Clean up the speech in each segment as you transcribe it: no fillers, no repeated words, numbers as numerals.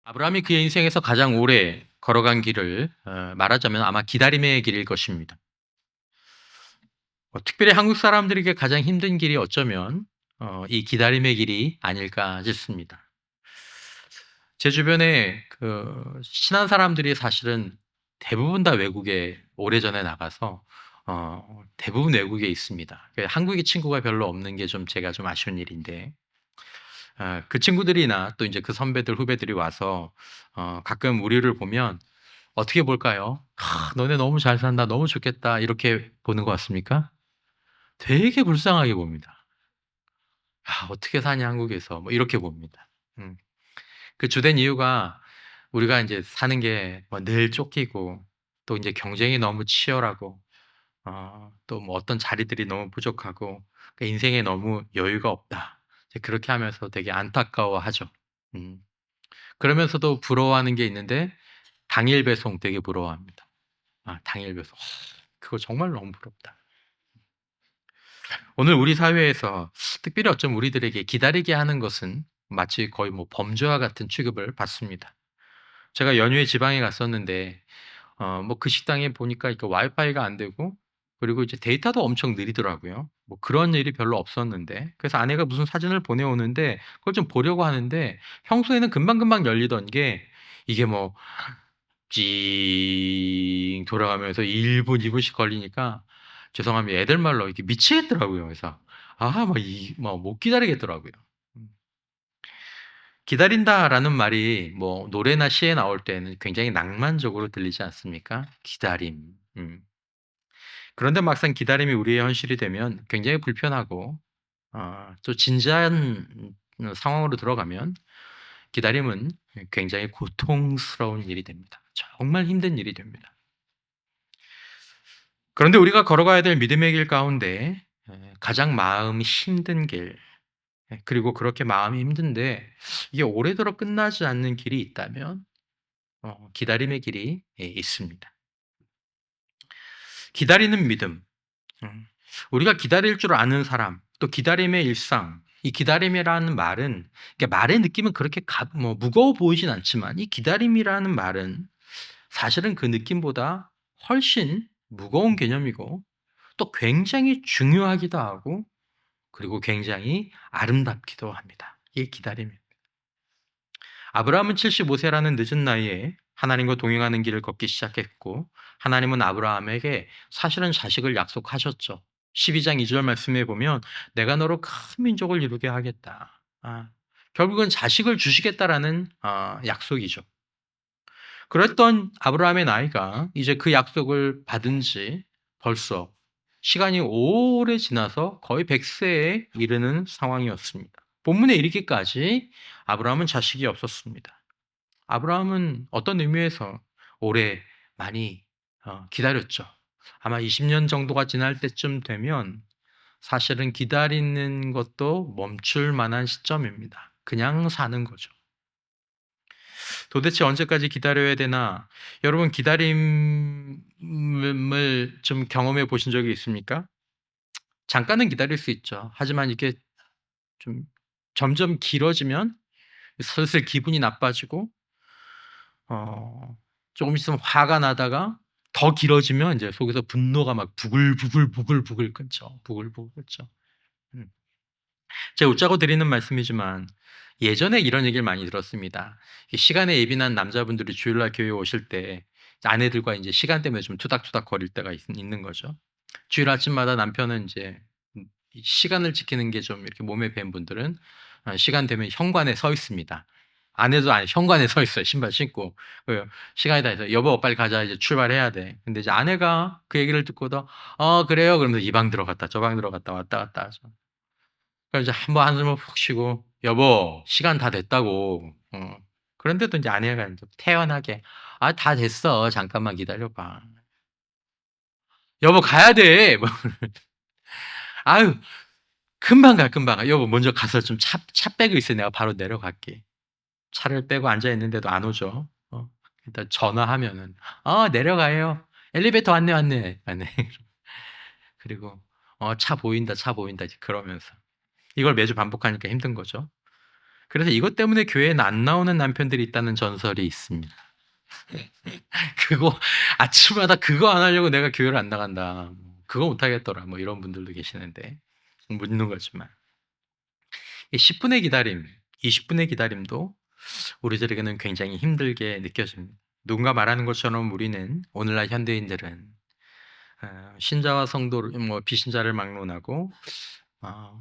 아브라함이 그의 인생에서 가장 오래 걸어간 길을 말하자면 아마 기다림의 길일 것입니다. 특별히 한국 사람들에게 가장 힘든 길이 어쩌면 이 기다림의 길이 아닐까 싶습니다. 제 주변에 친한 사람들이 사실은 대부분 다 외국에 오래전에 나가서 대부분 외국에 있습니다. 한국에 친구가 별로 없는 게 좀 제가 좀 아쉬운 일인데, 그 친구들이나 또 이제 그 선배들, 후배들이 와서 가끔 우리를 보면 어떻게 볼까요? 너네 너무 잘 산다. 너무 좋겠다. 이렇게 보는 것 같습니까? 되게 불쌍하게 봅니다. 어떻게 사냐, 한국에서. 뭐 이렇게 봅니다. 그 주된 이유가 우리가 이제 사는 게 뭐 늘 쫓기고 또 이제 경쟁이 너무 치열하고 또 뭐 어떤 자리들이 너무 부족하고 그 인생에 너무 여유가 없다. 이제 그렇게 하면서 되게 안타까워하죠. 음. 그러면서도 부러워하는 게 있는데 당일 배송 되게 부러워합니다. 당일 배송. 그거 정말 너무 부럽다. 오늘 우리 사회에서 특별히 어쩜 우리들에게 기다리게 하는 것은 마치 거의 뭐 범죄와 같은 취급을 받습니다. 제가 연휴에 지방에 갔었는데 뭐 그 식당에 보니까 이렇게 와이파이가 안 되고 그리고 이제 데이터도 엄청 느리더라고요. 뭐 그런 일이 별로 없었는데 그래서 아내가 무슨 사진을 보내오는데 그걸 좀 보려고 하는데 평소에는 금방금방 열리던 게 이게 뭐 찡 돌아가면서 1 분, 2 분씩 걸리니까 죄송합니다. 애들 말로 이렇게 미치겠더라고요. 그래서 못 기다리겠더라고요. 음. 기다린다라는 말이 뭐 노래나 시에 나올 때는 굉장히 낭만적으로 들리지 않습니까? 기다림. 그런데 막상 기다림이 우리의 현실이 되면 굉장히 불편하고 또 진지한 상황으로 들어가면 기다림은 굉장히 고통스러운 일이 됩니다. 정말 힘든 일이 됩니다. 그런데 우리가 걸어가야 될 믿음의 길 가운데 가장 마음이 힘든 길, 그리고 그렇게 마음이 힘든데 이게 오래도록 끝나지 않는 길이 있다면 기다림의 길이 있습니다. 기다리는 믿음. 우리가 기다릴 줄 아는 사람, 또 기다림의 일상, 이 기다림이라는 말은 말의 느낌은 그렇게 무거워 보이진 않지만 이 기다림이라는 말은 사실은 그 느낌보다 훨씬 무거운 개념이고 또 굉장히 중요하기도 하고 그리고 굉장히 아름답기도 합니다. 이 기다림입니다. 아브라함은 75세라는 늦은 나이에 하나님과 동행하는 길을 걷기 시작했고 하나님은 아브라함에게 사실은 자식을 약속하셨죠. 12장 2절 말씀에 보면 내가 너로 큰 민족을 이루게 하겠다. 결국은 자식을 주시겠다라는 약속이죠. 그랬던 아브라함의 나이가 이제 그 약속을 받은 지 벌써 시간이 오래 지나서 거의 100세에 이르는 상황이었습니다. 본문에 이르기까지 아브라함은 자식이 없었습니다. 아브라함은 어떤 의미에서 오래 많이 기다렸죠. 아마 20년 정도가 지날 때쯤 되면 사실은 기다리는 것도 멈출 만한 시점입니다. 그냥 사는 거죠. 도대체 언제까지 기다려야 되나? 여러분 기다림을 좀 경험해 보신 적이 있습니까? 잠깐은 기다릴 수 있죠. 하지만 이게 좀 점점 길어지면 슬슬 기분이 나빠지고 조금 있으면 화가 나다가 더 길어지면 이제 속에서 분노가 막 부글부글 끓죠. 부글부글 끓죠. 음. 제가 웃자고 드리는 말씀이지만 예전에 이런 얘기를 많이 들었습니다. 시간에 예민한 남자분들이 주일날 교회에 오실 때 아내들과 이제 시간 때문에 좀 투닥투닥 거릴 때가 있는 거죠. 주일 아침마다 남편은 이제 이 시간을 지키는 게 좀 이렇게 몸에 밴 분들은 시간 되면 현관에 서 있습니다. 아내도 현관에 서 있어요. 신발 신고. 시간이 다 돼서 "여보 빨리 가자. 이제 출발해야 돼." 근데 이제 아내가 그 얘기를 듣고도 "어 그래요." 그러면서 이 방 들어갔다 저 방 들어갔다 왔다 갔다 하죠. 그래서 이제 한번 한숨을 푹 쉬고 "여보 시간 다 됐다고." 그런데도 이제 아내가 인제 태연하게 "아 다 됐어. 잠깐만 기다려 봐." "여보 가야 돼." 뭐 "아유 금방 가, 금방 가. 여보 먼저 가서 좀 차 빼고 있어. 내가 바로 내려갈게." 차를 빼고 앉아 있는데도 안 오죠. 일단 전화하면은 내려가요. 엘리베이터 왔네, 왔네." 네. 그리고 차 보인다, 차 보인다." 이제 그러면서. 이걸 매주 반복하니까 힘든 거죠. 그래서 이것 때문에 교회에 안 나오는 남편들이 있다는 전설이 있습니다. 그거 아침마다 그거 안 하려고 내가 교회를 안 나간다. 그거 못 하겠더라. 뭐 이런 분들도 계시는데 묻는 거지만 이 10분의 기다림, 20분의 기다림도 우리들에게는 굉장히 힘들게 느껴집니다. 누군가 말하는 것처럼 우리는 오늘날 현대인들은 신자와 성도를 뭐 비신자를 막론하고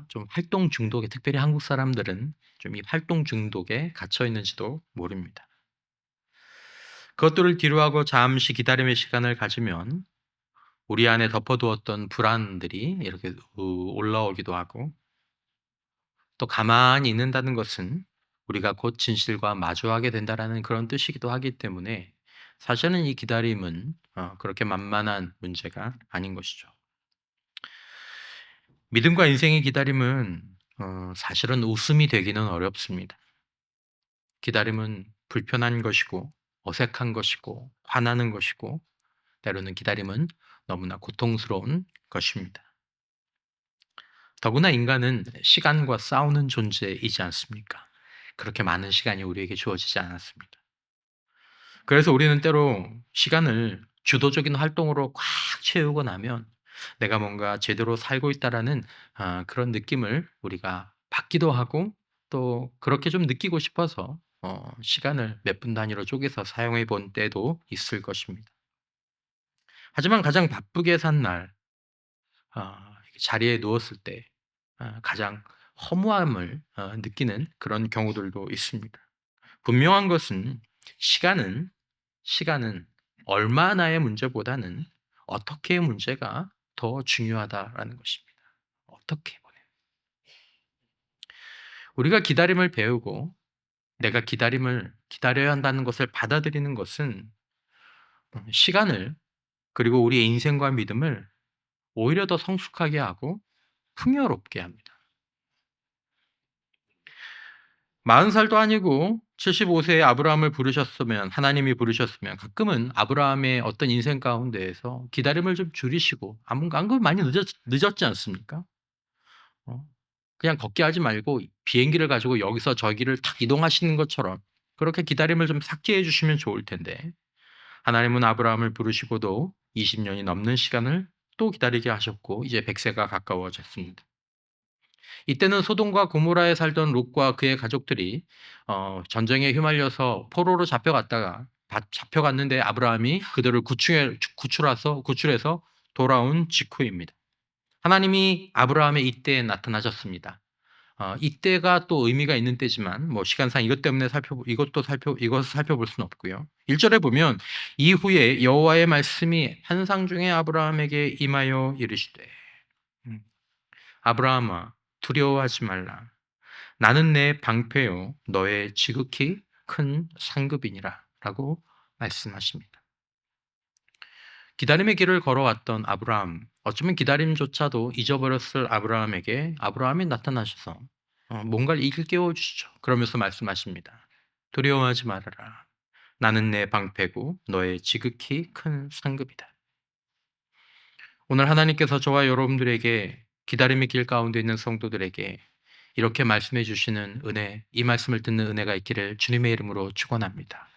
좀 활동 중독에, 특별히 한국 사람들은 좀 이 활동 중독에 갇혀 있는지도 모릅니다. 그것들을 뒤로하고 잠시 기다림의 시간을 가지면 우리 안에 덮어두었던 불안들이 이렇게 올라오기도 하고, 또 가만히 있는다는 것은 우리가 곧 진실과 마주하게 된다라는 그런 뜻이기도 하기 때문에 사실은 이 기다림은 그렇게 만만한 문제가 아닌 것이죠. 믿음과 인생의 기다림은 사실은 웃음이 되기는 어렵습니다. 기다림은 불편한 것이고 어색한 것이고 화나는 것이고, 때로는 기다림은 너무나 고통스러운 것입니다. 더구나 인간은 시간과 싸우는 존재이지 않습니까? 그렇게 많은 시간이 우리에게 주어지지 않았습니다. 그래서 우리는 때로 시간을 주도적인 활동으로 꽉 채우고 나면 내가 뭔가 제대로 살고 있다라는 그런 느낌을 우리가 받기도 하고, 또 그렇게 좀 느끼고 싶어서 시간을 몇 분 단위로 쪼개서 사용해 본 때도 있을 것입니다. 하지만 가장 바쁘게 산 날, 자리에 누웠을 때 가장 허무함을 느끼는 그런 경우들도 있습니다. 분명한 것은 시간은 시간은 얼마나의 문제보다는 어떻게의 문제가 더 중요하다라는 것입니다. 어떻게 보내. 우리가 기다림을 배우고 내가 기다림을 기다려야 한다는 것을 받아들이는 것은 시간을, 그리고 우리의 인생과 믿음을 오히려 더 성숙하게 하고 풍요롭게 합니다. 40살도 아니고 75세에 아브라함을 부르셨으면, 하나님이 부르셨으면 가끔은 아브라함의 어떤 인생 가운데에서 기다림을 좀 줄이시고, 안 그러면 많이 늦었지 않습니까? 어, 그냥 걷게 하지 말고 비행기를 가지고 여기서 저기를 탁 이동하시는 것처럼 그렇게 기다림을 좀 삭제해 주시면 좋을 텐데, 하나님은 아브라함을 부르시고도 20년이 넘는 시간을 또 기다리게 하셨고 이제 100세가 가까워졌습니다. 이때는 소돔과 고모라에 살던 롯과 그의 가족들이 전쟁에 휘말려서 포로로 잡혀갔는데 아브라함이 그들을 구출해서 돌아온 직후입니다. 하나님이 아브라함의 이때에 나타나셨습니다. 이때가 또 의미가 있는 때지만 뭐 시간상 이것을 살펴볼 수는 없고요. 1절에 보면 이후에 여호와의 말씀이 환상 중에 아브라함에게 임하여 이르시되, 아브라함아 두려워하지 말라. 나는 내 방패요 너의 지극히 큰 상급이니라 라고 말씀하십니다. 기다림의 길을 걸어왔던 아브라함, 어쩌면 기다림조차도 잊어버렸을 아브라함에게 아브라함이 나타나셔서 뭔가를 일깨워 주시죠. 그러면서 말씀하십니다. 두려워하지 말아라. 나는 내 방패고 너의 지극히 큰 상급이다. 오늘 하나님께서 저와 여러분들에게, 기다림의 길 가운데 있는 성도들에게 이렇게 말씀해 주시는 은혜, 이 말씀을 듣는 은혜가 있기를 주님의 이름으로 축원합니다.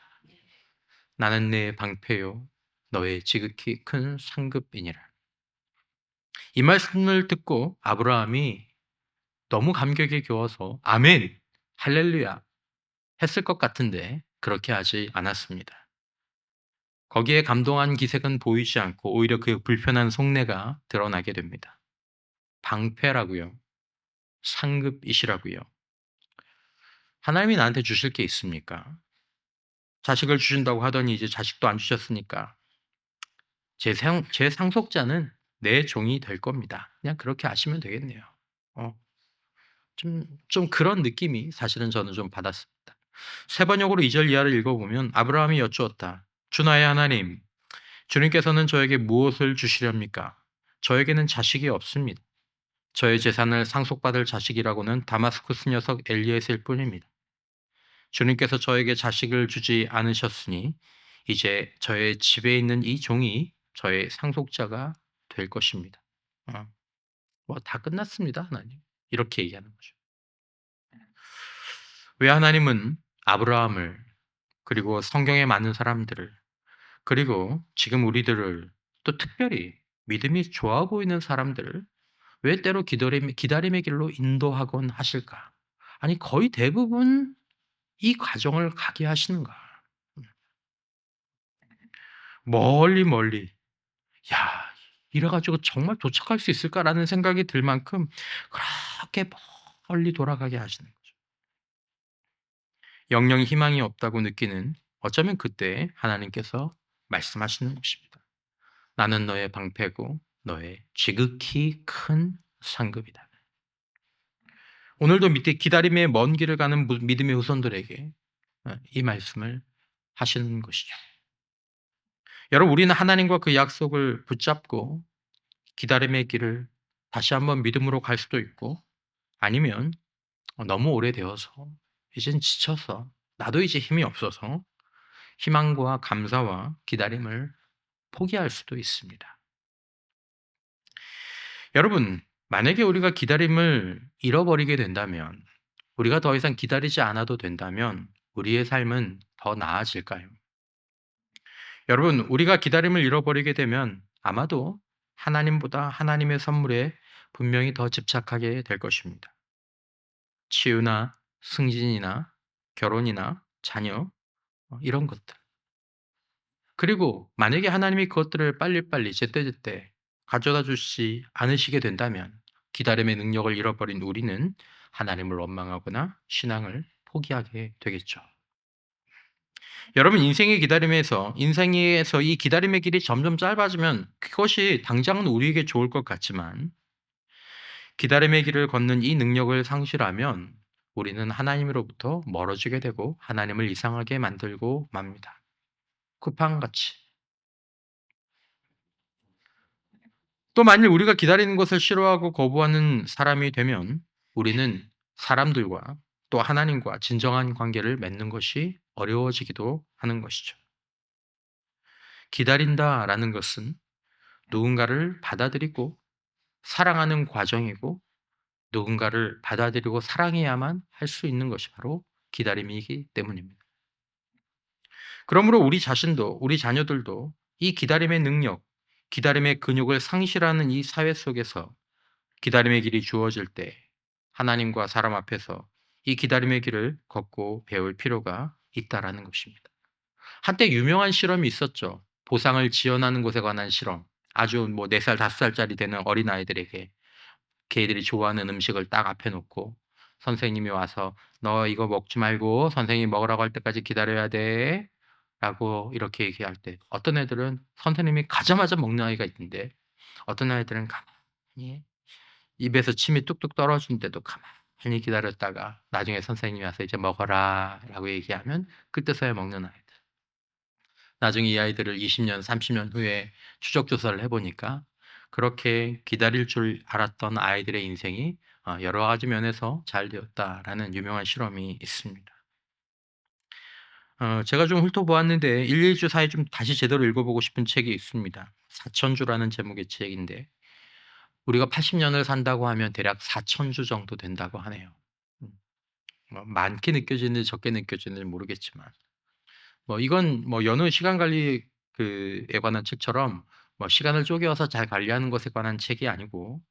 나는 내 방패요 너의 지극히 큰 상급이니라. 이 말씀을 듣고 아브라함이 너무 감격에 겨워서 아멘, 할렐루야 했을 것 같은데 그렇게 하지 않았습니다. 거기에 감동한 기색은 보이지 않고 오히려 그 불편한 속내가 드러나게 됩니다. 방패라고요. 상급이시라고요. 하나님이 나한테 주실 게 있습니까? 자식을 주신다고 하더니 이제 자식도 안 주셨으니까 제 상속자는 내 종이 될 겁니다. 그냥 그렇게 아시면 되겠네요. 좀 그런 느낌이 사실은 저는 좀 받았습니다. 세 번역으로 2절 이하를 읽어보면 아브라함이 여쭈었다. 주나의 하나님, 주님께서는 저에게 무엇을 주시렵니까? 저에게는 자식이 없습니다. 저의 재산을 상속받을 자식이라고는 다마스쿠스 녀석 엘리에셀 뿐입니다. 주님께서 저에게 자식을 주지 않으셨으니 이제 저의 집에 있는 이 종이 저의 상속자가 될 것입니다. 뭐 다 끝났습니다, 하나님. 이렇게 얘기하는 거죠. 왜 하나님은 아브라함을, 그리고 성경에 많은 사람들을, 그리고 지금 우리들을, 또 특별히 믿음이 좋아 보이는 사람들을 왜 때로 기다림의 길로 인도하곤 하실까? 아니, 거의 대부분 이 과정을 가게 하시는가? 멀리 멀리. 야, 이래 가지고 정말 도착할 수 있을까라는 생각이 들 만큼 그렇게 멀리 돌아가게 하시는 거죠. 영영 희망이 없다고 느끼는, 어쩌면 그때 하나님께서 말씀하시는 것입니다. 나는 너의 방패고 너의 지극히 큰 상급이다. 오늘도 밑에 기다림의 먼 길을 가는 믿음의 후손들에게 이 말씀을 하시는 것이죠. 여러분, 우리는 하나님과 그 약속을 붙잡고 기다림의 길을 다시 한번 믿음으로 갈 수도 있고, 아니면 너무 오래되어서 이젠 지쳐서 나도 이제 힘이 없어서 희망과 감사와 기다림을 포기할 수도 있습니다. 여러분, 만약에 우리가 기다림을 잃어버리게 된다면, 우리가 더 이상 기다리지 않아도 된다면 우리의 삶은 더 나아질까요? 여러분, 우리가 기다림을 잃어버리게 되면 아마도 하나님보다 하나님의 선물에 분명히 더 집착하게 될 것입니다. 치유나 승진이나 결혼이나 자녀, 이런 것들. 그리고 만약에 하나님이 그것들을 빨리빨리 제때제때 가져다 주시지 않으시게 된다면 기다림의 능력을 잃어버린 우리는 하나님을 원망하거나 신앙을 포기하게 되겠죠. 여러분, 인생에서 이 기다림의 길이 점점 짧아지면 그것이 당장은 우리에게 좋을 것 같지만, 기다림의 길을 걷는 이 능력을 상실하면 우리는 하나님으로부터 멀어지게 되고 하나님을 이상하게 만들고 맙니다. 쿠팡같이. 또 만일 우리가 기다리는 것을 싫어하고 거부하는 사람이 되면 우리는 사람들과 또 하나님과 진정한 관계를 맺는 것이 어려워지기도 하는 것이죠. 기다린다라는 것은 누군가를 받아들이고 사랑하는 과정이고, 누군가를 받아들이고 사랑해야만 할 수 있는 것이 바로 기다림이기 때문입니다. 그러므로 우리 자신도, 우리 자녀들도 이 기다림의 능력, 기다림의 근육을 상실하는 이 사회 속에서 기다림의 길이 주어질 때 하나님과 사람 앞에서 이 기다림의 길을 걷고 배울 필요가 있다라는 것입니다. 한때 유명한 실험이 있었죠. 보상을 지원하는 것에 관한 실험. 아주 4살, 5살짜리 되는 어린아이들에게 걔들이 좋아하는 음식을 딱 앞에 놓고 선생님이 와서 너 이거 먹지 말고 선생님이 먹으라고 할 때까지 기다려야 돼 라고 이렇게 얘기할 때, 어떤 애들은 선생님이 가자마자 먹는 아이가 있는데, 어떤 아이들은 가만히 입에서 침이 뚝뚝 떨어지는데도 가만히 기다렸다가 나중에 선생님이 와서 이제 먹어라 라고 얘기하면 그때서야 먹는 아이들. 나중에 이 아이들을 20년, 30년 후에 추적 조사를 해보니까 그렇게 기다릴 줄 알았던 아이들의 인생이 여러 가지 면에서 잘 되었다라는 유명한 실험이 있습니다. 제가 좀 훑어보았는데 1-2주 사이에 좀 다시 제대로 읽어보고 싶은 책이 있습니다. 사천주라는 제목의 책인데, 우리가 80년을 산다고 하면 대략 4,000주 정도 된다고 하네요. 많게 느껴지는지 적게 느껴지는지 모르겠지만, 이건 여느 시간 관리에 관한 책처럼 시간을 쪼개어서 잘 관리하는 것에 관한 책이 아니고,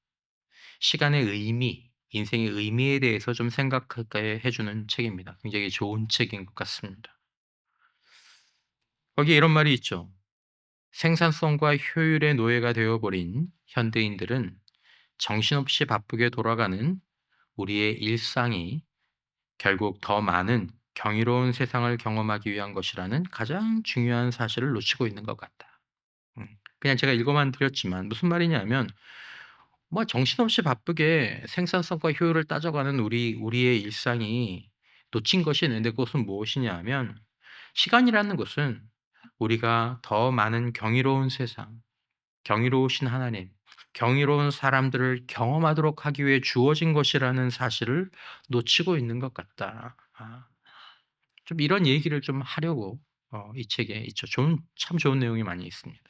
시간의 의미, 인생의 의미에 대해서 좀 생각하게 해주는 책입니다. 굉장히 좋은 책인 것 같습니다. 거기에 이런 말이 있죠. 생산성과 효율의 노예가 되어버린 현대인들은 정신없이 바쁘게 돌아가는 우리의 일상이 결국 더 많은 경이로운 세상을 경험하기 위한 것이라는 가장 중요한 사실을 놓치고 있는 것 같다. 그냥 제가 읽어만 드렸지만 무슨 말이냐면, 정신없이 바쁘게 생산성과 효율을 따져가는 우리의 일상이 놓친 것이 있는데, 그것은 무엇이냐 하면, 시간이라는 것은 우리가 더 많은 경이로운 세상, 경이로우신 하나님, 경이로운 사람들을 경험하도록 하기 위해 주어진 것이라는 사실을 놓치고 있는 것 같다. 좀 이런 얘기를 좀 하려고 이 책에 있죠. 참 좋은 내용이 많이 있습니다.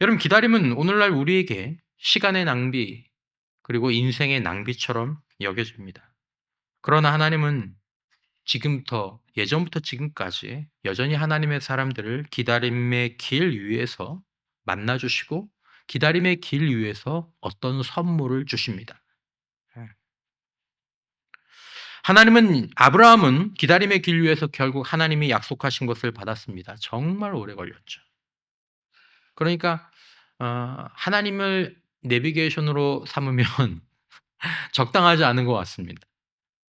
여러분, 기다림은 오늘날 우리에게 시간의 낭비, 그리고 인생의 낭비처럼 여겨집니다. 그러나 하나님은 지금부터 예전부터 지금까지 여전히 하나님의 사람들을 기다림의 길 위에서 만나 주시고 기다림의 길 위에서 어떤 선물을 주십니다. 예. 하나님은 아브라함은 기다림의 길 위에서 결국 하나님이 약속하신 것을 받았습니다. 정말 오래 걸렸죠. 그러니까 하나님을 내비게이션으로 삼으면 적당하지 않은 것 같습니다.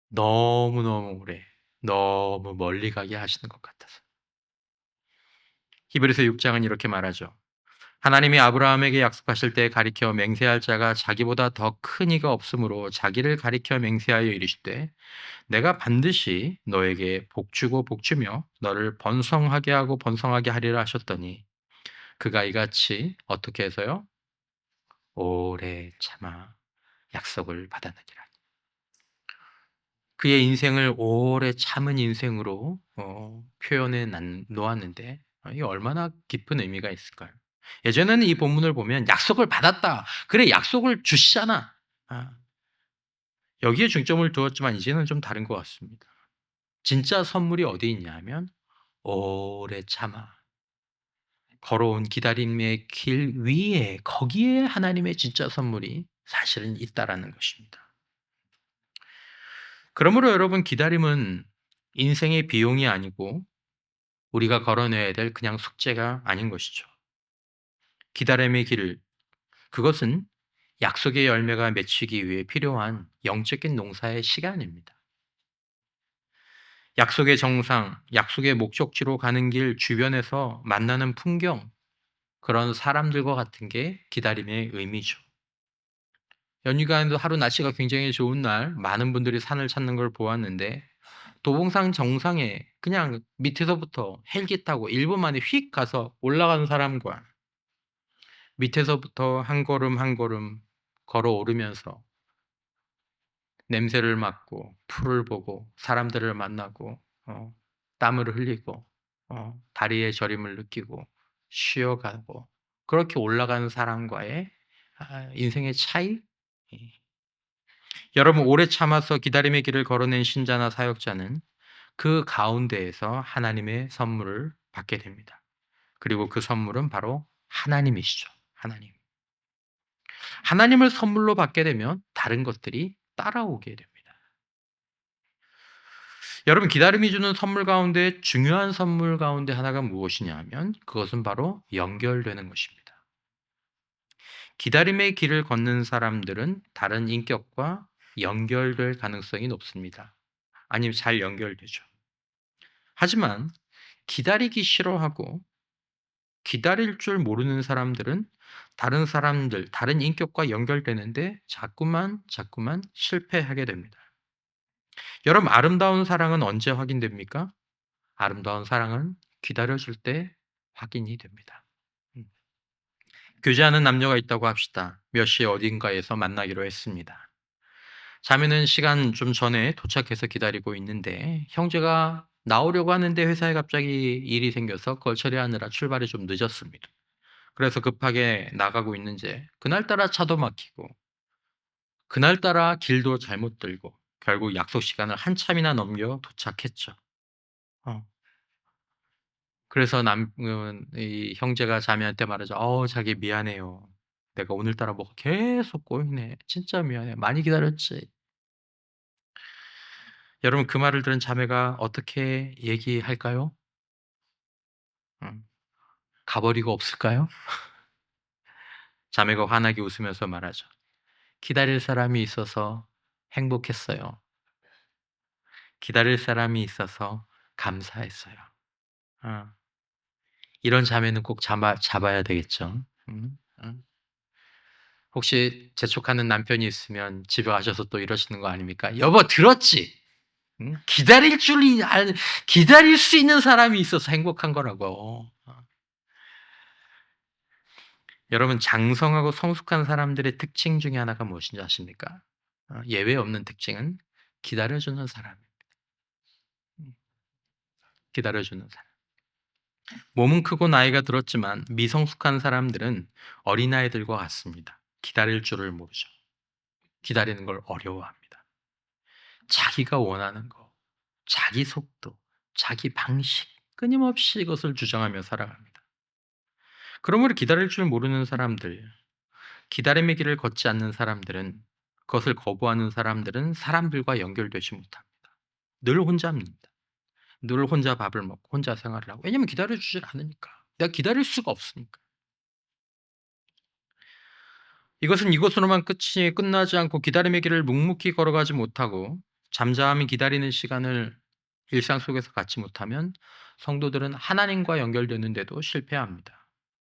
너무너무 오래 너무 멀리 가게 하시는 것 같아서. 히브리서 6장은 이렇게 말하죠. 하나님이 아브라함에게 약속하실 때 가리켜 맹세할 자가 자기보다 더 큰 이가 없으므로 자기를 가리켜 맹세하여 이르시되 내가 반드시 너에게 복주고 복주며 너를 번성하게 하고 번성하게 하리라 하셨더니 그가 이같이 어떻게 해서요? 오래 참아 약속을 받았느니라. 그의 인생을 오래 참은 인생으로 표현해 놓았는데 이게 얼마나 깊은 의미가 있을까요? 예전에는 이 본문을 보면 약속을 받았다. 그래 약속을 주시잖아. 아, 여기에 중점을 두었지만 이제는 좀 다른 것 같습니다. 진짜 선물이 어디 있냐면 오래 참아 걸어온 기다림의 길 위에 거기에 하나님의 진짜 선물이 사실은 있다라는 것입니다. 그러므로 여러분 기다림은 인생의 비용이 아니고 우리가 걸어내야 될 그냥 숙제가 아닌 것이죠. 기다림의 길 그것은 약속의 열매가 맺히기 위해 필요한 영적인 농사의 시간입니다. 약속의 정상, 약속의 목적지로 가는 길 주변에서 만나는 풍경, 그런 사람들과 같은 게 기다림의 의미죠. 연휴가에도 하루 날씨가 굉장히 좋은 날 많은 분들이 산을 찾는 걸 보았는데 도봉산 정상에 그냥 밑에서부터 헬기 타고 1분 만에 휙 가서 올라가는 사람과 밑에서부터 한 걸음 한 걸음 걸어 오르면서 냄새를 맡고 풀을 보고 사람들을 만나고 땀을 흘리고 다리의 저림을 느끼고 쉬어가고 그렇게 올라가는 사람과의 인생의 차이? 예. 여러분 오래 참아서 기다림의 길을 걸어낸 신자나 사역자는 그 가운데에서 하나님의 선물을 받게 됩니다. 그리고 그 선물은 바로 하나님이시죠. 하나님. 하나님을 선물로 받게 되면 다른 것들이 따라오게 됩니다. 여러분 기다림이 주는 선물 가운데 중요한 선물 가운데 하나가 무엇이냐 하면 그것은 바로 연결되는 것입니다. 기다림의 길을 걷는 사람들은 다른 인격과 연결될 가능성이 높습니다. 아니면 잘 연결되죠. 하지만 기다리기 싫어하고 기다릴 줄 모르는 사람들은 다른 사람들, 다른 인격과 연결되는데 자꾸만 실패하게 됩니다. 여러분 아름다운 사랑은 언제 확인됩니까? 아름다운 사랑은 기다려줄 때 확인이 됩니다. 교제하는 남녀가 있다고 합시다. 몇 시에 어딘가에서 만나기로 했습니다. 자매는 시간 좀 전에 도착해서 기다리고 있는데 형제가 나오려고 하는데 회사에 갑자기 일이 생겨서 그걸 처리하느라 출발이 좀 늦었습니다. 그래서 급하게 나가고 있는데 그날따라 차도 막히고 그날따라 길도 잘못 들고 결국 약속 시간을 한참이나 넘겨 도착했죠. 어. 그래서 이 형제가 자매한테 말하죠. 자기 미안해요. 내가 오늘따라 뭐가 계속 꼬이네. 진짜 미안해. 많이 기다렸지." 여러분 그 말을 들은 자매가 어떻게 얘기할까요? 음. 가버리고 없을까요? 자매가 환하게 웃으면서 말하죠. "기다릴 사람이 있어서 행복했어요. 기다릴 사람이 있어서 감사했어요." 어. 이런 자매는 꼭 잡아야 되겠죠. 혹시 재촉하는 남편이 있으면 집에 가셔서 또 이러시는 거 아닙니까? "여보 들었지? 응? 기다릴 수 있는 사람이 있어서 행복한 거라고." 여러분 장성하고 성숙한 사람들의 특징 중에 하나가 무엇인지 아십니까? 예외 없는 특징은 기다려주는 사람입니다. 기다려주는 사람. 몸은 크고 나이가 들었지만 미성숙한 사람들은 어린아이들과 같습니다. 기다릴 줄을 모르죠. 기다리는 걸 어려워합니다. 자기가 원하는 거, 자기 속도, 자기 방식, 끊임없이 이것을 주장하며 살아갑니다. 그러므로 기다릴 줄 모르는 사람들, 기다림의 길을 걷지 않는 사람들은, 그것을 거부하는 사람들은 사람들과 연결되지 못합니다. 늘 혼자입니다. 늘 혼자 밥을 먹고 혼자 생활을 하고, 왜냐면 기다려 주질 않으니까. 내가 기다릴 수가 없으니까. 이것은 이것으로만 끝이 끝나지 않고 기다림의 길을 묵묵히 걸어가지 못하고 잠잠히 기다리는 시간을 일상 속에서 갖지 못하면 성도들은 하나님과 연결되는데도 실패합니다.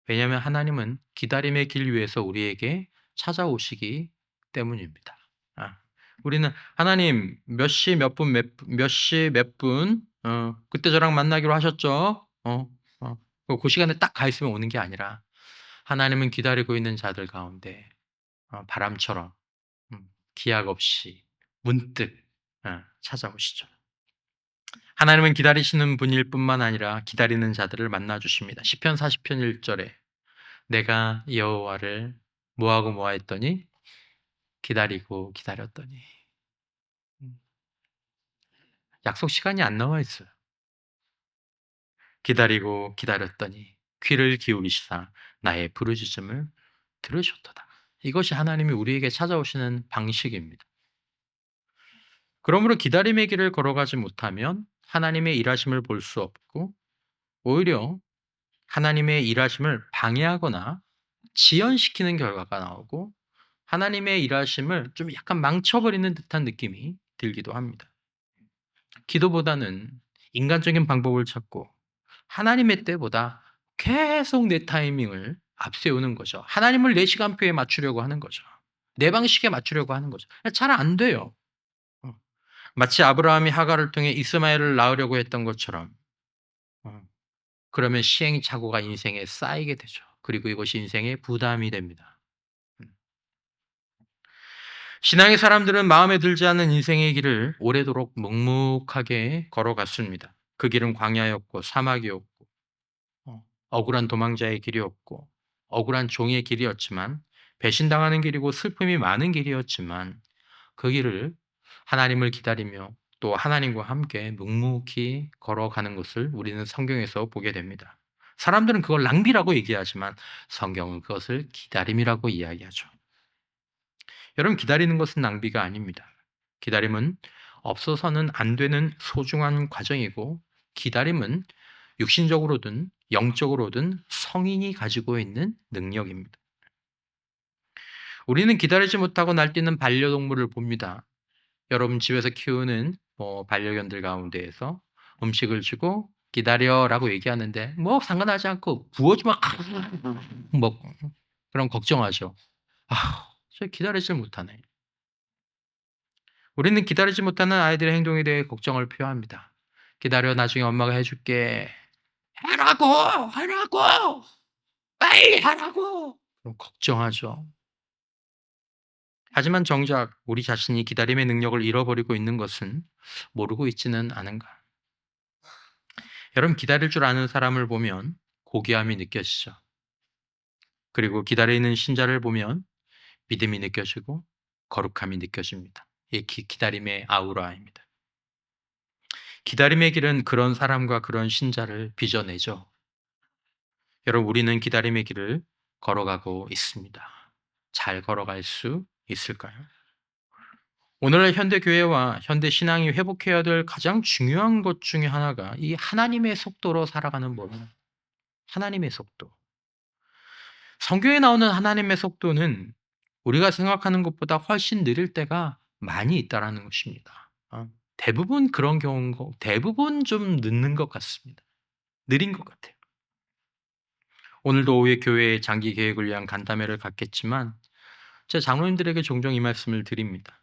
왜냐하면 하나님은 기다림의 길 위에서 우리에게 찾아오시기 때문입니다. 우리는 하나님 몇 시 몇 분 몇 시 몇 분 그때 저랑 만나기로 하셨죠? 그 시간에 딱 가 있으면 오는 게 아니라 하나님은 기다리고 있는 자들 가운데 바람처럼 기약 없이 문득 찾아오시죠. 하나님은 기다리시는 분일 뿐만 아니라 기다리는 자들을 만나 주십니다. 시편 40편 1절에 내가 여호와를 뭐하고 뭐하였더니 기다리고 기다렸더니 약속 시간이 안 나와 있어요. 기다리고 기다렸더니 귀를 기울이시사 나의 부르짖음을 들으셨도다. 이것이 하나님이 우리에게 찾아오시는 방식입니다. 그러므로 기다림의 길을 걸어가지 못하면 하나님의 일하심을 볼 수 없고 오히려 하나님의 일하심을 방해하거나 지연시키는 결과가 나오고 하나님의 일하심을 좀 약간 망쳐버리는 듯한 느낌이 들기도 합니다. 기도보다는 인간적인 방법을 찾고 하나님의 때보다 계속 내 타이밍을 앞세우는 거죠. 하나님을 내 시간표에 맞추려고 하는 거죠. 내 방식에 맞추려고 하는 거죠. 잘 안 돼요. 마치 아브라함이 하갈을 통해 이스마엘을 낳으려고 했던 것처럼 그러면 시행착오가 인생에 쌓이게 되죠. 그리고 이것이 인생의 부담이 됩니다. 신앙의 사람들은 마음에 들지 않는 인생의 길을 오래도록 묵묵하게 걸어갔습니다. 그 길은 광야였고 사막이었고 억울한 도망자의 길이었고 억울한 종의 길이었지만 배신당하는 길이고 슬픔이 많은 길이었지만 그 길을 하나님을 기다리며 또 하나님과 함께 묵묵히 걸어가는 것을 우리는 성경에서 보게 됩니다. 사람들은 그걸 낭비라고 얘기하지만 성경은 그것을 기다림이라고 이야기하죠. 여러분, 기다리는 것은 낭비가 아닙니다. 기다림은 없어서는 안 되는 소중한 과정이고 기다림은 육신적으로든 영적으로든 성인이 가지고 있는 능력입니다. 우리는 기다리지 못하고 날뛰는 반려동물을 봅니다. 여러분 집에서 키우는 반려견들 가운데에서 음식을 주고 기다려라고 얘기하는데 상관하지 않고 부어주면 먹고 그럼 걱정하죠. 저 기다리질 못하네. 우리는 기다리지 못하는 아이들의 행동에 대해 걱정을 표합니다. 기다려, 나중에 엄마가 해줄게. 하라고 빨리 하라고. 그럼 걱정하죠. 하지만 정작 우리 자신이 기다림의 능력을 잃어버리고 있는 것은 모르고 있지는 않은가. 여러분, 기다릴 줄 아는 사람을 보면 고귀함이 느껴지죠. 그리고 기다리는 신자를 보면 믿음이 느껴지고 거룩함이 느껴집니다. 이 기다림의 아우라입니다. 기다림의 길은 그런 사람과 그런 신자를 빚어내죠. 여러분, 우리는 기다림의 길을 걸어가고 있습니다. 잘 걸어갈 수 있을까요? 오늘날 현대 교회와 현대 신앙이 회복해야 될 가장 중요한 것 중에 하나가 이 하나님의 속도로 살아가는 법입니다. 하나님의 속도. 성경에 나오는 하나님의 속도는 우리가 생각하는 것보다 훨씬 느릴 때가 많이 있다라는 것입니다. 대부분 그런 경우, 대부분 좀 늦는 것 같습니다. 느린 것 같아요. 오늘도 오후에 교회의 장기 계획을 위한 간담회를 갖겠지만 제 장로님들에게 종종 이 말씀을 드립니다.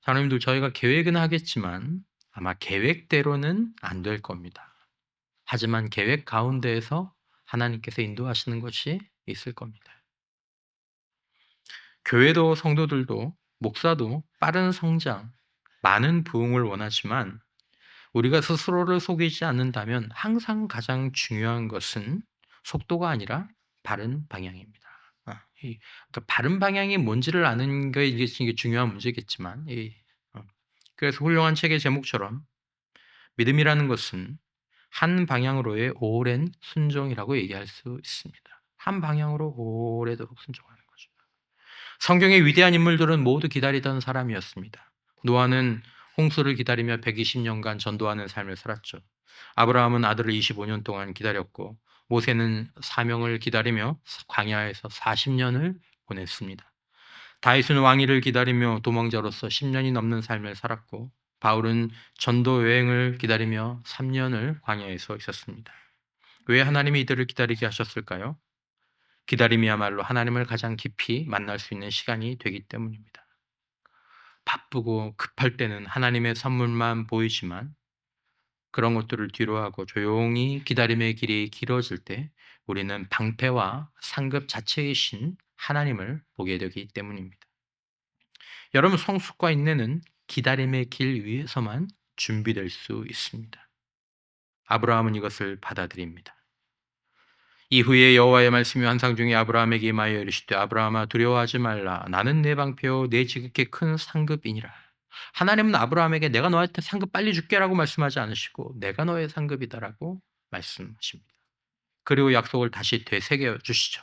장로님들, 저희가 계획은 하겠지만 아마 계획대로는 안 될 겁니다. 하지만 계획 가운데에서 하나님께서 인도하시는 것이 있을 겁니다. 교회도 성도들도 목사도 빠른 성장, 많은 부흥을 원하지만 우리가 스스로를 속이지 않는다면 항상 가장 중요한 것은 속도가 아니라 바른 방향입니다. 그러니까 바른 방향이 뭔지를 아는 게 이게 중요한 문제겠지만 그래서 훌륭한 책의 제목처럼 믿음이라는 것은 한 방향으로의 오랜 순종이라고 얘기할 수 있습니다. 한 방향으로 오래도록 순종하는 거죠. 성경의 위대한 인물들은 모두 기다리던 사람이었습니다. 노아는 홍수를 기다리며 120년간 전도하는 삶을 살았죠. 아브라함은 아들을 25년 동안 기다렸고, 모세는 사명을 기다리며 광야에서 40년을 보냈습니다. 다윗은 왕위를 기다리며 도망자로서 10년이 넘는 삶을 살았고, 바울은 전도 여행을 기다리며 3년을 광야에서 있었습니다. 왜 하나님이 이들을 기다리게 하셨을까요? 기다림이야말로 하나님을 가장 깊이 만날 수 있는 시간이 되기 때문입니다. 바쁘고 급할 때는 하나님의 선물만 보이지만, 그런 것들을 뒤로하고 조용히 기다림의 길이 길어질 때 우리는 방패와 상급 자체이신 하나님을 보게 되기 때문입니다. 여러분, 성숙과 인내는 기다림의 길 위에서만 준비될 수 있습니다. 아브라함은 이것을 받아들입니다. 이후에 여호와의 말씀이 환상 중에 아브라함에게 임하여 이르시되, 아브라함아 두려워하지 말라. 나는 내 방패요 내 지극히 큰 상급이니라. 하나님은 아브라함에게 내가 너한테 상급 빨리 줄게라고 말씀하지 않으시고 내가 너의 상급이다라고 말씀하십니다. 그리고 약속을 다시 되새겨 주시죠.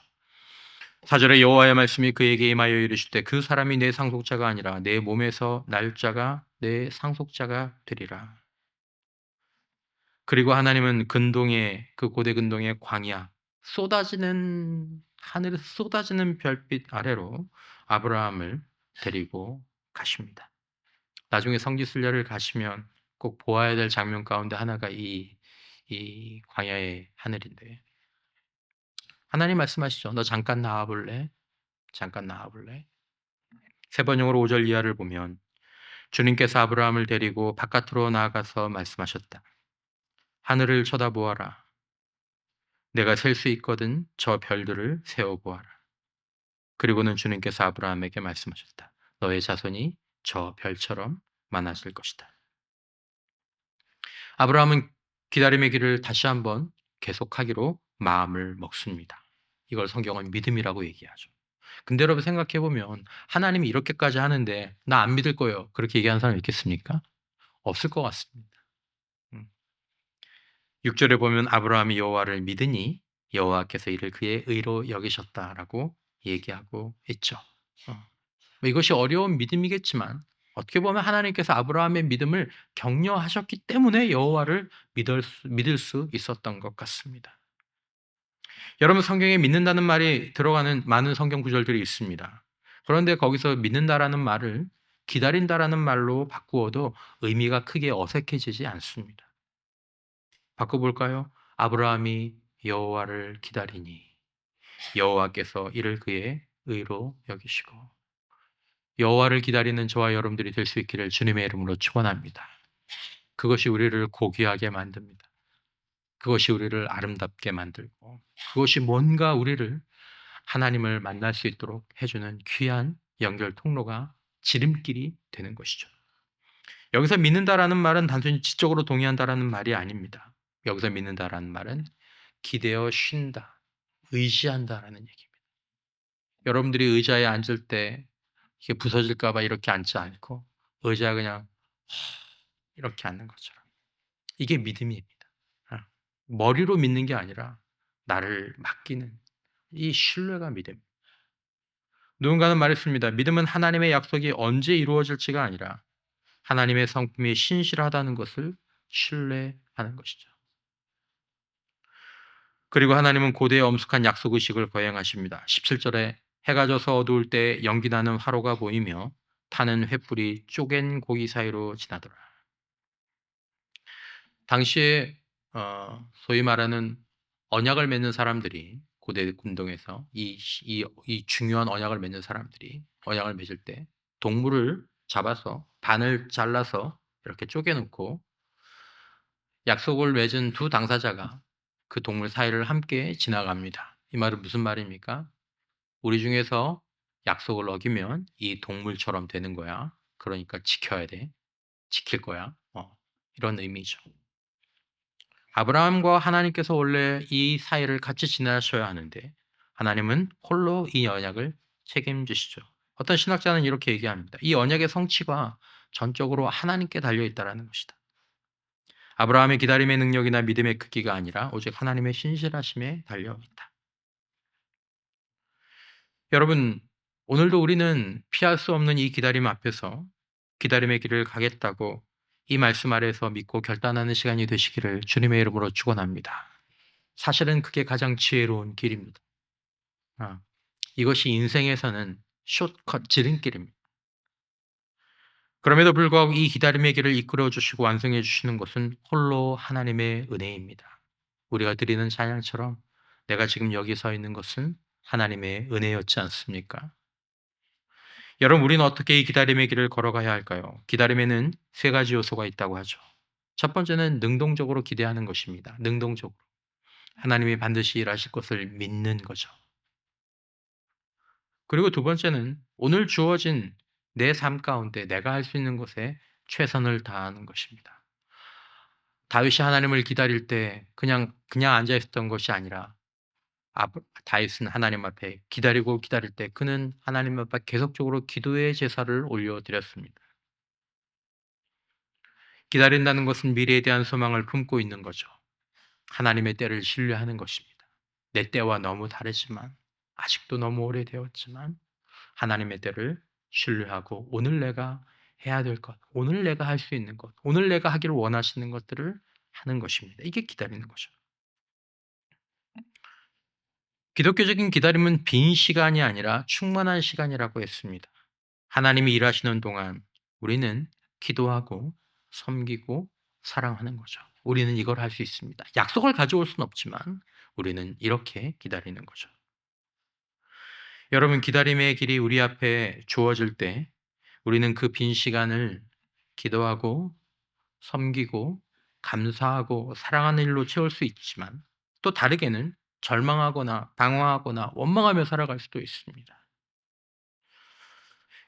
4절에 여호와의 말씀이 그에게 임하여 이르시되, 그 사람이 내 상속자가 아니라 내 몸에서 날 자가 내 상속자가 되리라. 그리고 하나님은 근동의, 그 고대 근동의 광야, 쏟아지는 하늘에서 쏟아지는 별빛 아래로 아브라함을 데리고 가십니다. 나중에 성지순례를 가시면 꼭 보아야 될 장면 가운데 하나가 이 광야의 하늘인데, 하나님 말씀하시죠. 너 잠깐 나와볼래? 잠깐 나와볼래? 세 번역으로 5절 이하를 보면 주님께서 아브라함을 데리고 바깥으로 나아가서 말씀하셨다. 하늘을 쳐다보아라. 내가 셀 수 있거든 저 별들을 세어보아라. 그리고는 주님께서 아브라함에게 말씀하셨다. 너의 자손이 저 별처럼 많아질 것이다. 아브라함은 기다림의 길을 다시 한번 계속하기로 마음을 먹습니다. 이걸 성경은 믿음이라고 얘기하죠. 근데 여러분 생각해 보면 하나님이 이렇게까지 하는데 나 안 믿을 거예요, 그렇게 얘기하는 사람 있겠습니까? 없을 것 같습니다. 6절에 보면 아브라함이 여호와를 믿으니 여호와께서 이를 그의 의로 여기셨다라고 얘기하고 있죠. 이것이 어려운 믿음이겠지만 어떻게 보면 하나님께서 아브라함의 믿음을 격려하셨기 때문에 여호와를 믿을 수 있었던 것 같습니다. 여러분, 성경에 믿는다는 말이 들어가는 많은 성경 구절들이 있습니다. 그런데 거기서 믿는다라는 말을 기다린다라는 말로 바꾸어도 의미가 크게 어색해지지 않습니다. 바꿔볼까요? 아브라함이 여호와를 기다리니 여호와께서 이를 그의 의로 여기시고. 여호와를 기다리는 저와 여러분들이 될 수 있기를 주님의 이름으로 축원합니다. 그것이 우리를 고귀하게 만듭니다. 그것이 우리를 아름답게 만들고, 그것이 뭔가 우리를 하나님을 만날 수 있도록 해주는 귀한 연결 통로가, 지름길이 되는 것이죠. 여기서 믿는다라는 말은 단순히 지적으로 동의한다라는 말이 아닙니다. 여기서 믿는다라는 말은 기대어 쉰다, 의지한다라는 얘기입니다. 여러분들이 의자에 앉을 때 이게 부서질까 봐 이렇게 앉지 않고 의자에 그냥 이렇게 앉는 것처럼, 이게 믿음입니다. 머리로 믿는 게 아니라 나를 맡기는 이 신뢰가 믿음. 누군가는 말했습니다. 믿음은 하나님의 약속이 언제 이루어질지가 아니라 하나님의 성품이 신실하다는 것을 신뢰하는 것이죠. 그리고 하나님은 고대의 엄숙한 약속의식을 거행하십니다. 17절에 해가 져서 어두울 때 연기나는 화로가 보이며 타는 횃불이 쪼갠 고기 사이로 지나더라. 당시에 소위 말하는 언약을 맺는 사람들이, 고대 군동에서 이 중요한 언약을 맺는 사람들이 언약을 맺을 때 동물을 잡아서 반을 잘라서 이렇게 쪼개놓고 약속을 맺은 두 당사자가 그 동물 사이를 함께 지나갑니다. 이 말은 무슨 말입니까? 우리 중에서 약속을 어기면 이 동물처럼 되는 거야. 그러니까 지켜야 돼. 지킬 거야. 이런 의미죠. 아브라함과 하나님께서 원래 이 사이를 같이 지나셔야 하는데 하나님은 홀로 이 언약을 책임지시죠. 어떤 신학자는 이렇게 얘기합니다. 이 언약의 성취가 전적으로 하나님께 달려있다는 것이다. 아브라함의 기다림의 능력이나 믿음의 크기가 아니라 오직 하나님의 신실하심에 달려 있다. 여러분, 오늘도 우리는 피할 수 없는 이 기다림 앞에서 기다림의 길을 가겠다고 이 말씀 아래에서 믿고 결단하는 시간이 되시기를 주님의 이름으로 축원합니다. 사실은 그게 가장 지혜로운 길입니다. 이것이 인생에서는 숏컷 지름길입니다. 그럼에도 불구하고 이 기다림의 길을 이끌어 주시고 완성해 주시는 것은 홀로 하나님의 은혜입니다. 우리가 드리는 찬양처럼 내가 지금 여기 서 있는 것은 하나님의 은혜였지 않습니까? 여러분, 우리는 어떻게 이 기다림의 길을 걸어가야 할까요? 기다림에는 세 가지 요소가 있다고 하죠. 첫 번째는 능동적으로 기대하는 것입니다. 능동적으로. 하나님이 반드시 일하실 것을 믿는 거죠. 그리고 두 번째는 오늘 주어진 내 삶 가운데 내가 할 수 있는 것에 최선을 다하는 것입니다. 다윗이 하나님을 기다릴 때 그냥 앉아 있었던 것이 아니라 다윗은 하나님 앞에 기다리고 기다릴 때 그는 하나님 앞에 계속적으로 기도의 제사를 올려드렸습니다. 기다린다는 것은 미래에 대한 소망을 품고 있는 거죠. 하나님의 때를 신뢰하는 것입니다. 내 때와 너무 다르지만, 아직도 너무 오래되었지만 하나님의 때를 신뢰하고 오늘 내가 해야 될 것, 오늘 내가 할 수 있는 것, 오늘 내가 하기를 원하시는 것들을 하는 것입니다. 이게 기다리는 거죠. 기독교적인 기다림은 빈 시간이 아니라 충만한 시간이라고 했습니다. 하나님이 일하시는 동안 우리는 기도하고 섬기고 사랑하는 거죠. 우리는 이걸 할 수 있습니다. 약속을 가져올 수는 없지만 우리는 이렇게 기다리는 거죠. 여러분, 기다림의 길이 우리 앞에 주어질 때 우리는 그 빈 시간을 기도하고 섬기고 감사하고 사랑하는 일로 채울 수 있지만 또 다르게는 절망하거나 방황하거나 원망하며 살아갈 수도 있습니다.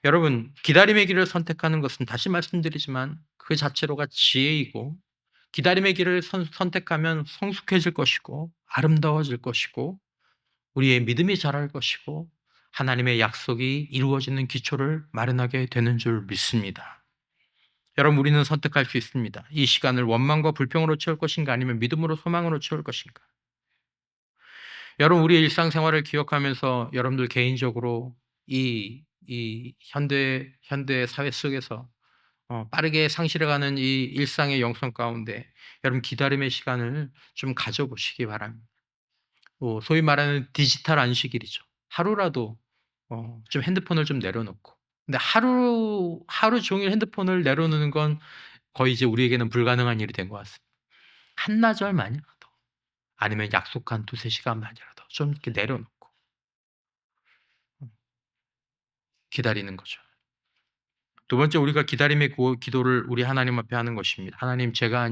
여러분, 기다림의 길을 선택하는 것은 다시 말씀드리지만 그 자체로가 지혜이고, 기다림의 길을 선택하면 성숙해질 것이고 아름다워질 것이고 우리의 믿음이 자랄 것이고 하나님의 약속이 이루어지는 기초를 마련하게 되는 줄 믿습니다. 여러분, 우리는 선택할 수 있습니다. 이 시간을 원망과 불평으로 채울 것인가 아니면 믿음으로 소망으로 채울 것인가. 여러분, 우리의 일상생활을 기억하면서 여러분들 개인적으로 이 현대 사회 속에서 빠르게 상실해가는 이 일상의 영성 가운데 여러분 기다림의 시간을 좀 가져보시기 바랍니다. 소위 말하는 디지털 안식일이죠. 하루라도 좀 핸드폰을 좀 내려놓고. 근데 하루 종일 핸드폰을 내려놓는 건 거의 이제 우리에게는 불가능한 일이 된 것 같습니다. 한나절만이라도 아니면 약속한 2-3시간만이라도 좀 이렇게 내려놓고 기다리는 거죠. 두 번째, 우리가 기다림의 기도를 우리 하나님 앞에 하는 것입니다. 하나님, 제가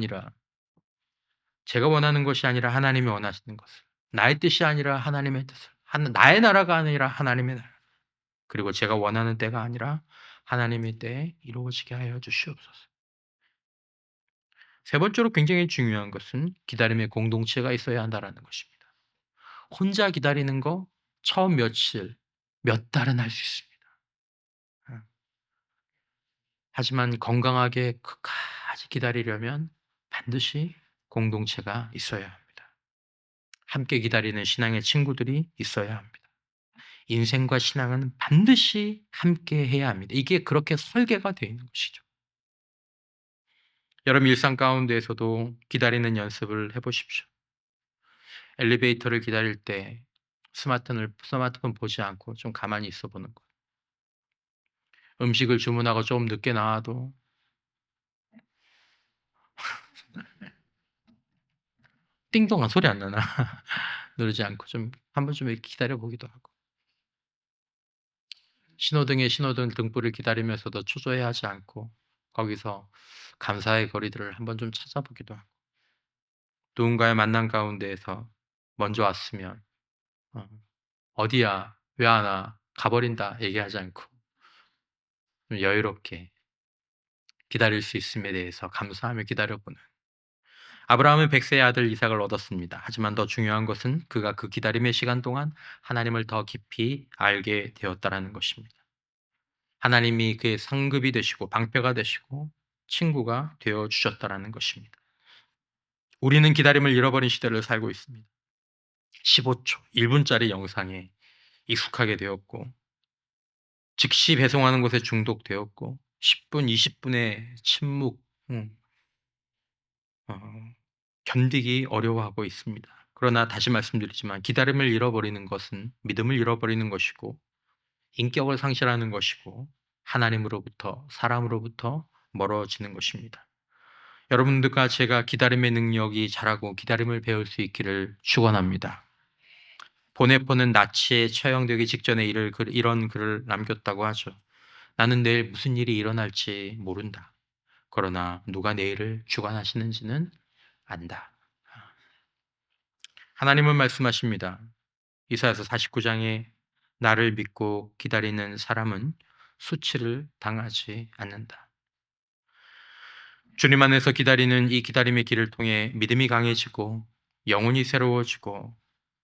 원하는 것이 아니라 하나님이 원하시는 것을, 나의 뜻이 아니라 하나님의 뜻을, 나의 나라가 아니라 하나님의 나라, 그리고 제가 원하는 때가 아니라 하나님의 때에 이루어지게 하여 주시옵소서. 세 번째로 굉장히 중요한 것은 기다림의 공동체가 있어야 한다는 것입니다. 혼자 기다리는 거 처음 며칠, 몇 달은 할 수 있습니다. 하지만 건강하게 끝까지 기다리려면 반드시 공동체가 있어야 합니다. 함께 기다리는 신앙의 친구들이 있어야 합니다. 인생과 신앙은 반드시 함께 해야 합니다. 이게 그렇게 설계가 되어 있는 것이죠. 여러분, 일상 가운데에서도 기다리는 연습을 해보십시오. 엘리베이터를 기다릴 때 스마트폰 보지 않고 좀 가만히 있어 보는 것. 음식을 주문하고 좀 늦게 나와도 띵동한 소리 안 나나 누르지 않고 좀 한번 좀 이렇게 기다려 보기도 하고, 신호등 등불을 기다리면서도 초조해하지 않고 거기서 감사의 거리들을 한번 좀 찾아보기도 하고, 누군가의 만남 가운데에서 먼저 왔으면 "어디야? 왜 안 와? 가버린다." 얘기하지 않고 좀 여유롭게 기다릴 수 있음에 대해서 감사하며 기다려보는. 아브라함은 100세의 아들 이삭을 얻었습니다. 하지만 더 중요한 것은 그가 그 기다림의 시간 동안 하나님을 더 깊이 알게 되었다라는 것입니다. 하나님이 그의 상급이 되시고 방패가 되시고 친구가 되어 주셨다라는 것입니다. 우리는 기다림을 잃어버린 시대를 살고 있습니다. 15초, 1분짜리 영상에 익숙하게 되었고, 즉시 배송하는 것에 중독되었고, 10분, 20분의 침묵, 어, 견디기 어려워하고 있습니다. 그러나 다시 말씀드리지만 기다림을 잃어버리는 것은 믿음을 잃어버리는 것이고 인격을 상실하는 것이고 하나님으로부터 사람으로부터 멀어지는 것입니다. 여러분들과 제가 기다림의 능력이 자라고 기다림을 배울 수 있기를 축원합니다. 보네포는 나치에 처형되기 직전에 이런 글을 남겼다고 하죠. 나는 내일 무슨 일이 일어날지 모른다. 그러나 누가 내일을 주관하시는지는 안다. 하나님은 말씀하십니다. 이사야서 49장에 나를 믿고 기다리는 사람은 수치를 당하지 않는다. 주님 안에서 기다리는 이 기다림의 길을 통해 믿음이 강해지고 영혼이 새로워지고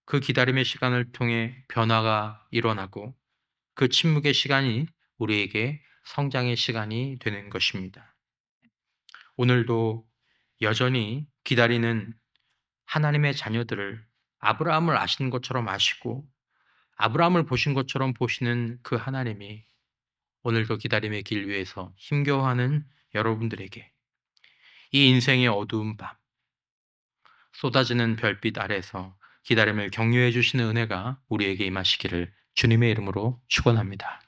그 기다림의 시간을 통해 변화가 일어나고 그 침묵의 시간이 우리에게 성장의 시간이 되는 것입니다. 오늘도 여전히 기다리는 하나님의 자녀들을 아브라함을 아시는 것처럼 아시고 아브라함을 보신 것처럼 보시는 그 하나님이 오늘도 기다림의 길 위에서 힘겨워하는 여러분들에게 이 인생의 어두운 밤, 쏟아지는 별빛 아래서 기다림을 격려해 주시는 은혜가 우리에게 임하시기를 주님의 이름으로 축원합니다.